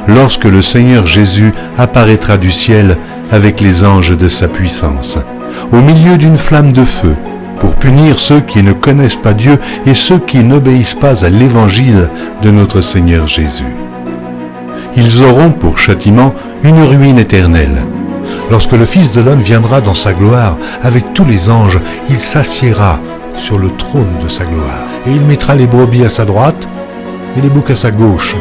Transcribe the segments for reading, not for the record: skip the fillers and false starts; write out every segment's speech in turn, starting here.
Lorsque le Seigneur Jésus apparaîtra du ciel avec les anges de sa puissance, au milieu d'une flamme de feu, pour punir ceux qui ne connaissent pas Dieu et ceux qui n'obéissent pas à l'évangile de notre Seigneur Jésus. Ils auront pour châtiment une ruine éternelle. Lorsque le Fils de l'homme viendra dans sa gloire avec tous les anges, il s'assiera sur le trône de sa gloire, et il mettra les brebis à sa droite et les boucs à sa gauche.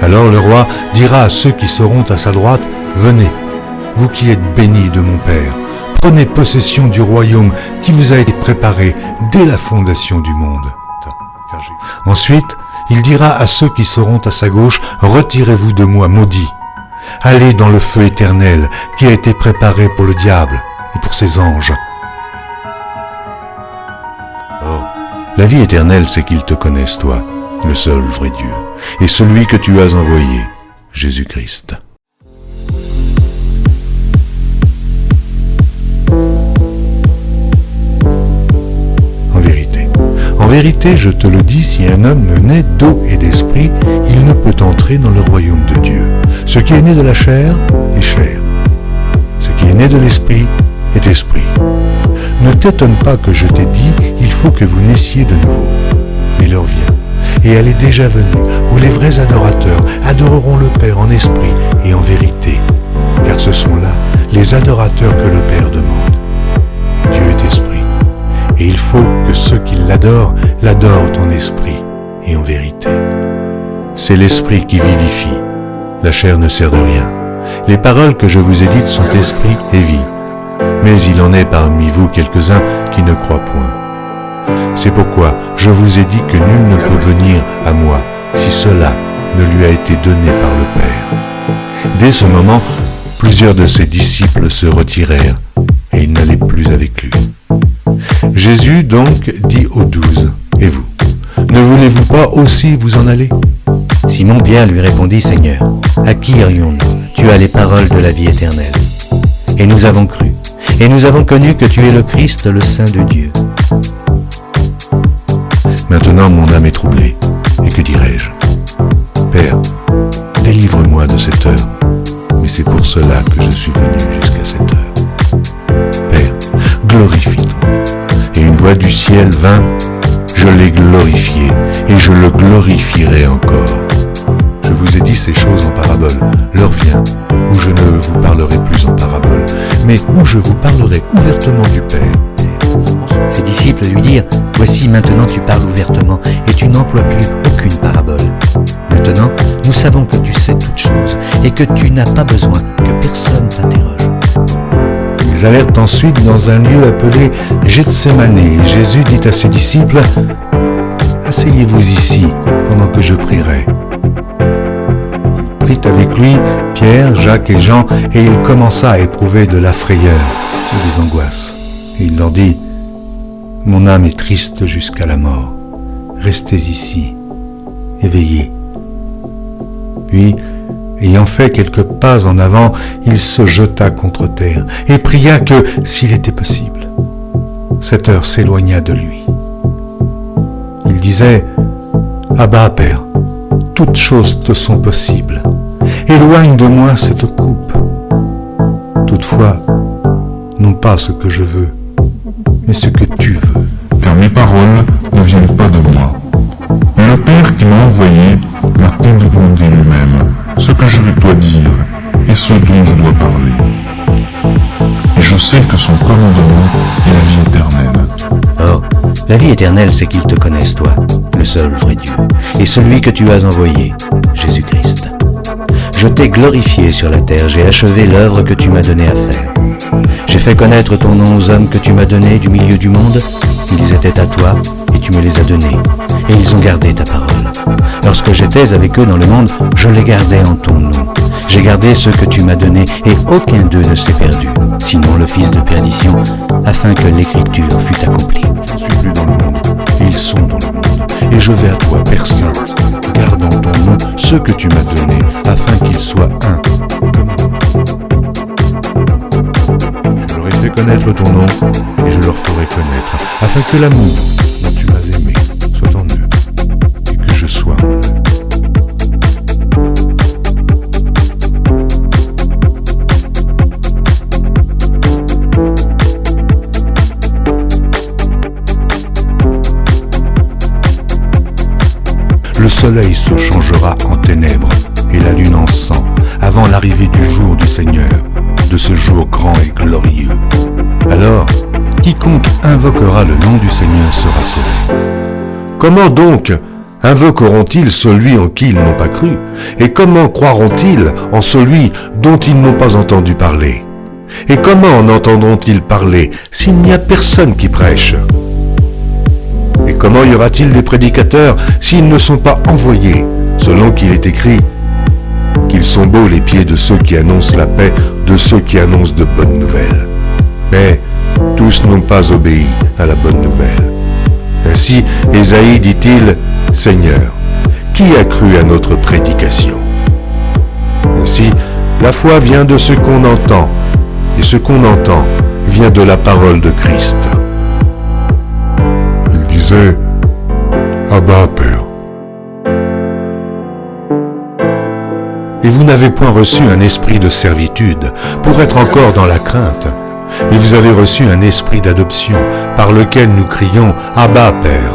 Alors le roi dira à ceux qui seront à sa droite, « Venez, vous qui êtes bénis de mon Père, prenez possession du royaume qui vous a été préparé dès la fondation du monde. » Ensuite, il dira à ceux qui seront à sa gauche, « Retirez-vous de moi, maudits. Allez dans le feu éternel qui a été préparé pour le diable et pour ses anges. » Or, la vie éternelle, c'est qu'ils te connaissent, toi, le seul vrai Dieu, et celui que tu as envoyé, Jésus-Christ. En vérité, je te le dis, si un homme ne naît d'eau et d'esprit, il ne peut entrer dans le royaume de Dieu. Ce qui est né de la chair est chair. Ce qui est né de l'esprit est esprit. Ne t'étonne pas que je t'ai dit, il faut que vous naissiez de nouveau. Mais l'heure vient, et elle est déjà venue, où les vrais adorateurs adoreront le Père en esprit et en vérité, car ce sont là les adorateurs que le Père demande. Dieu est esprit. Et il faut que ceux qui l'adorent en esprit et en vérité. C'est l'esprit qui vivifie. La chair ne sert de rien. Les paroles que je vous ai dites sont esprit et vie. Mais il en est parmi vous quelques-uns qui ne croient point. C'est pourquoi je vous ai dit que nul ne peut venir à moi si cela ne lui a été donné par le Père. Dès ce moment, plusieurs de ses disciples se retirèrent et ils n'allaient plus avec lui. Jésus donc dit aux 12, « Et vous, ne voulez-vous pas aussi vous en aller ?» Simon-Pierre lui répondit, « Seigneur, à qui irions-nous? Tu as les paroles de la vie éternelle. Et nous avons cru, et nous avons connu que tu es le Christ, le Saint de Dieu. » Maintenant mon âme est troublée, et que dirais-je? Père, délivre-moi de cette heure, mais c'est pour cela que je suis venu jusqu'à cette heure. Père, glorifie ton nom. Et une voix du ciel vint, je l'ai glorifié, et je le glorifierai encore. Je vous ai dit ces choses en parabole. L'heure vient où je ne vous parlerai plus en parabole, mais où je vous parlerai ouvertement du Père. Ses disciples lui dirent, « Voici maintenant tu parles ouvertement, et tu n'emploies plus aucune parabole. Maintenant, nous savons que tu sais toutes choses, et que tu n'as pas besoin que personne t'interroge. » Ils allèrent ensuite dans un lieu appelé Gethsémane, et Jésus dit à ses disciples, « Asseyez-vous ici, pendant que je prierai. » Il prit avec lui Pierre, Jacques et Jean, et il commença à éprouver de la frayeur et des angoisses. Et il leur dit, « Mon âme est triste jusqu'à la mort. Restez ici, et veillez. » Puis, ayant fait quelques pas en avant, il se jeta contre terre et pria que, s'il était possible, cette heure s'éloignât de lui. Il disait, « Abba, Père, toutes choses te sont possibles. Éloigne de moi cette coupe. Toutefois, non pas ce que je veux, mais ce que tu veux. » Car mes paroles ne viennent pas de moi. Mais le Père qui m'a envoyé m'a commandé lui-même ce que je dois dire et ce dont je dois parler. Et je sais que son commandement est la vie éternelle. Or, la vie éternelle, c'est qu'ils te connaissent, toi, le seul vrai Dieu, et celui que tu as envoyé, Jésus-Christ. Je t'ai glorifié sur la terre, j'ai achevé l'œuvre que tu m'as donnée à faire. J'ai fait connaître ton nom aux hommes que tu m'as donnés du milieu du monde. Ils étaient à toi, et tu me les as donnés, et ils ont gardé ta parole. Lorsque j'étais avec eux dans le monde, je les gardais en ton nom. J'ai gardé ceux que tu m'as donnés, et aucun d'eux ne s'est perdu, sinon le fils de perdition, afin que l'écriture fût accomplie. Je ne suis plus dans le monde, et ils sont dans le monde. Et je vais à toi, Père Saint, garde en ton nom ceux que tu m'as donnés, afin qu'ils soient un comme nous. connaître ton nom et je leur ferai connaître, afin que l'amour dont tu m'as aimé soit en eux et que je sois en eux. Le soleil se changera en ténèbres et la lune en sang avant l'arrivée du jour du Seigneur, de ce jour grand et glorieux. Alors, quiconque invoquera le nom du Seigneur sera sauvé. Comment donc invoqueront-ils celui en qui ils n'ont pas cru? Et comment croiront-ils en celui dont ils n'ont pas entendu parler? Et comment en entendront-ils parler s'il n'y a personne qui prêche? Et comment y aura-t-il des prédicateurs s'ils ne sont pas envoyés, selon qu'il est écrit qu'ils sont beaux les pieds de ceux qui annoncent la paix, de ceux qui annoncent de bonnes nouvelles. Mais tous n'ont pas obéi à la bonne nouvelle. Ainsi, Ésaïe dit-il, « Seigneur, qui a cru à notre prédication ?» Ainsi, la foi vient de ce qu'on entend, et ce qu'on entend vient de la parole de Christ. Il disait, « Abba, Père. » Et vous n'avez point reçu un esprit de servitude pour être encore dans la crainte, mais vous avez reçu un esprit d'adoption par lequel nous crions « Abba, Père ».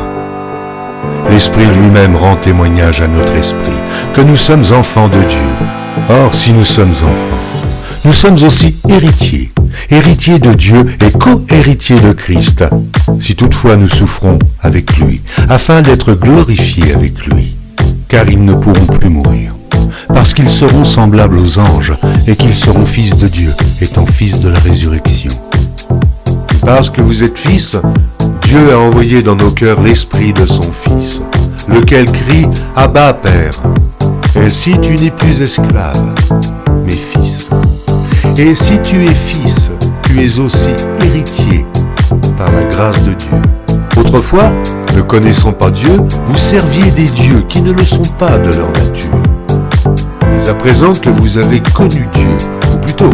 L'Esprit lui-même rend témoignage à notre esprit que nous sommes enfants de Dieu. Or, si nous sommes enfants, nous sommes aussi héritiers, héritiers de Dieu et co-héritiers de Christ, si toutefois nous souffrons avec lui, afin d'être glorifiés avec lui, car ils ne pourront plus mourir, parce qu'ils seront semblables aux anges et qu'ils seront fils de Dieu, étant fils de la résurrection. Parce que vous êtes fils, Dieu a envoyé dans nos cœurs l'esprit de son Fils, lequel crie « Abba, Père ». Ainsi tu n'es plus esclave, mais fils. Et si tu es fils, tu es aussi héritier par la grâce de Dieu. Autrefois, ne connaissant pas Dieu, vous serviez des dieux qui ne le sont pas de leur nature. Mais à présent que vous avez connu Dieu, ou plutôt